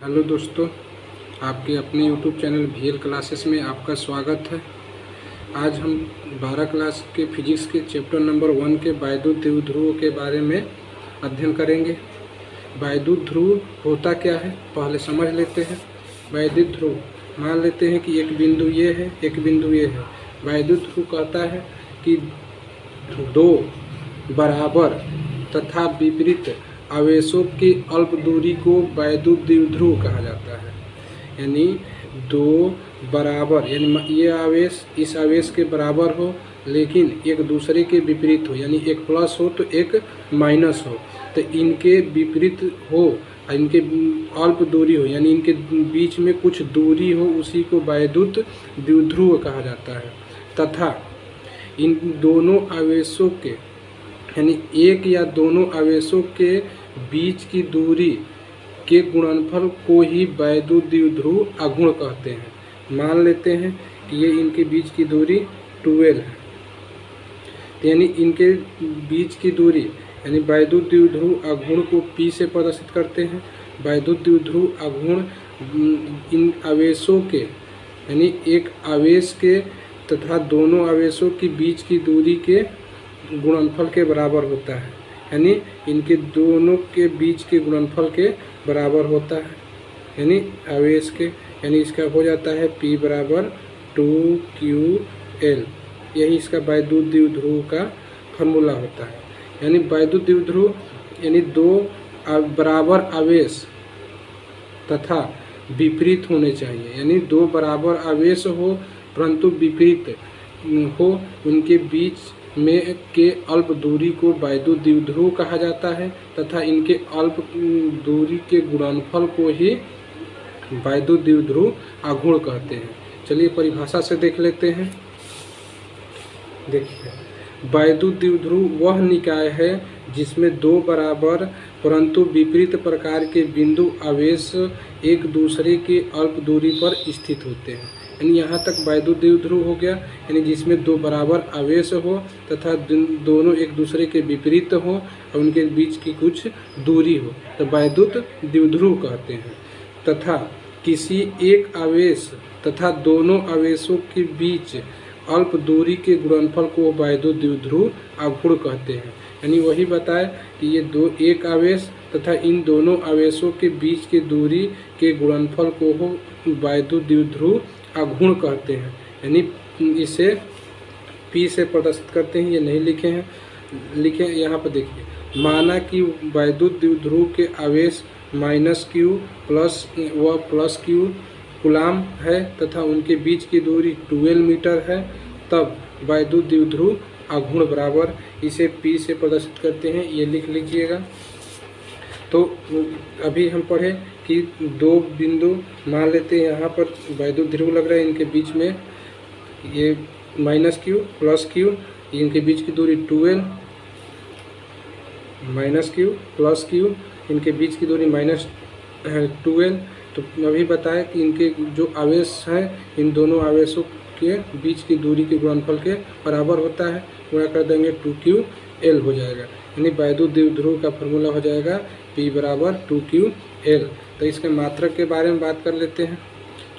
Hello दोस्तों, आपके अपने यूट्यूब चैनल VL क्लासेस में आपका स्वागत है। आज हम 12 क्लास के फिजिक्स के चैप्टर नंबर 1 के वैद्युत द्विध्रुवों के बारे में अध्ययन करेंगे। वैद्युत ध्रुव होता क्या है पहले समझ लेते हैं। वैद्युत ध्रुव मान लेते हैं कि एक बिंदु ये है, एक बिंदु ये है। वैद्युत ध्रुव कहता है कि दो बराबर तथा विपरीत आवेशों की अल्प दूरी को वैद्युत द्विध्रुव कहा जाता है। यानी दो बराबर, यानी ये आवेश इस आवेश के बराबर हो लेकिन एक दूसरे के विपरीत हो, यानी एक प्लस हो तो एक माइनस हो, तो इनके विपरीत हो, इनके अल्प दूरी हो, यानी इनके बीच में कुछ दूरी हो, उसी को वैद्युत द्विध्रुव कहा जाता है। तथा इन दोनों आवेशों के, यानी एक या दोनों आवेशों के बीच की दूरी के गुणनफल को ही वैद्युत द्विध्रुव आघूर्ण कहते हैं। मान लेते हैं कि ये इनके बीच की दूरी 12 है, यानी इनके बीच की दूरी, यानी वैद्युत द्विध्रुव आघूर्ण को P से प्रदर्शित करते हैं। वैद्युत द्विध्रुव आघूर्ण इन आवेशों के, यानी एक आवेश के तथा दोनों आवेशों के बीच की दूरी के गुणनफल के बराबर होता है, यानी इनके दोनों के बीच के गुणनफल के बराबर होता है, यानी आवेश के, यानी इसका हो जाता है P बराबर 2QL। यही इसका वैद्युत द्विध्रुव का फॉर्मूला होता है। यानी वैद्युत द्विध्रुव यानी दो बराबर आवेश तथा विपरीत होने चाहिए, यानी दो बराबर आवेश हो परंतु विपरीत हो, उनके बीच में के अल्प दूरी को वैद्युत द्विध्रुव कहा जाता है तथा इनके अल्प दूरी के गुणनफल को ही वैद्युत द्विध्रुव आघूर्ण कहते हैं। चलिए परिभाषा से देख लेते हैं। देखिए, वैद्युत द्विध्रुव वह निकाय है जिसमें दो बराबर परंतु विपरीत प्रकार के बिंदु आवेश एक दूसरे के अल्प दूरी पर स्थित होते हैं। यानी यहाँ तक वैद्युत द्विध्रुव हो गया, यानी जिसमें दो बराबर आवेश हो तथा दोनों एक दूसरे के विपरीत हो और उनके बीच की कुछ दूरी हो, तो वैद्युत द्विध्रुव कहते हैं। तथा किसी एक आवेश तथा दोनों आवेशों के बीच अल्प दूरी के गुणनफल को वैद्युत द्विध्रुव आघूर्ण कहते हैं। यानी वही बताए कि ये एक आवेश तथा इन दोनों आवेशों के बीच की दूरी के गुणनफल को वैद्युत द्विध्रुव आघूर्ण कहते हैं। यानी इसे P से प्रदर्शित करते हैं, ये नहीं लिखे हैं, लिखे यहाँ पर देखिए। माना कि वैद्युत द्विध्रुव के आवेश -Q प्लस व +Q कूलाम है तथा उनके बीच की दूरी 12 मीटर है, तब वैद्युत द्विध्रुव आघूर्ण बराबर, इसे P से प्रदर्शित करते हैं, ये लिख लीजिएगा। तो अभी हम पढ़े कि दो बिंदु मान लेते हैं, यहाँ पर वैद्युत ध्रुव लग रहा है, इनके बीच में ये -Q +Q, इनके बीच की दूरी 12, -Q +Q, इनके बीच की दूरी -12। तो अभी बताया कि इनके जो आवेश हैं, इन दोनों आवेशों के बीच की दूरी के गुणनफल के बराबर होता है। गुणा कर देंगे 2QL हो जाएगा, यानी वैद्युत द्विध्रुव का फॉर्मूला हो जाएगा P बराबर 2QL। तो इसके मात्रक के बारे में बात कर लेते हैं।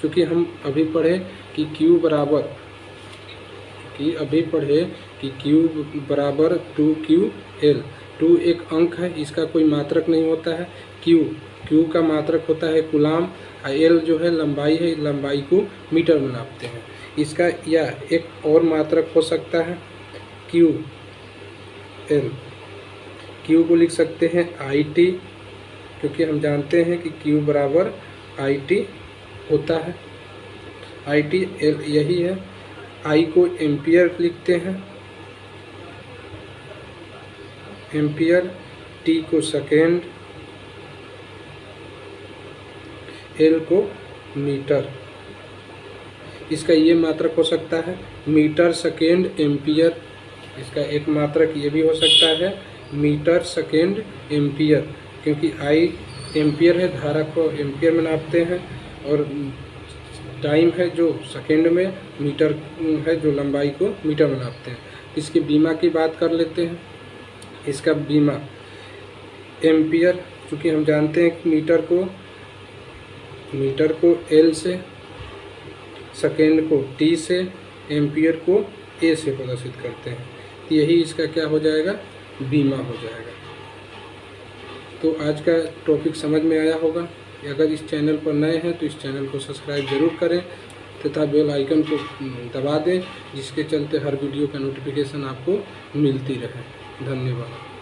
क्योंकि हम अभी पढ़े कि Q बराबर 2QL। 2 एक अंक है, इसका कोई मात्रक नहीं होता है। Q का मात्रक होता है कूलाम, L जो है लंबाई है, लंबाई को मीटर में नापते हैं। इसका या एक और मात्रक हो सकता है QL। Q को लिख सकते हैं IT, क्योंकि हम जानते हैं कि Q बराबर IT होता है। IT यही है। I को एम्पियर लिखते हैं, एम्पियर, T को सेकेंड, L को मीटर। इसका ये मात्रक हो सकता है मीटर सेकेंड एम्पियर। इसका एक मात्रक ये भी हो सकता है मीटर सेकेंड एम्पियर, क्योंकि I एम्पियर है, धारा को एम्पियर में नापते हैं, और टाइम है जो सेकेंड में, मीटर है जो लंबाई को मीटर में नापते हैं। इसकी बीमा की बात कर लेते हैं। इसका बीमा एम्पियर, चूँकि हम जानते हैं कि मीटर को मीटर को एल से, सेकेंड को टी से, एम्पियर को ए से प्रदर्शित करते हैं। यही इसका क्या हो जाएगा, बीमा हो जाएगा। तो आज का टॉपिक समझ में आया होगा। अगर इस चैनल पर नए हैं तो इस चैनल को सब्सक्राइब जरूर करें तथा बेल आइकन को दबा दें, जिसके चलते हर वीडियो का नोटिफिकेशन आपको मिलती रहे। धन्यवाद।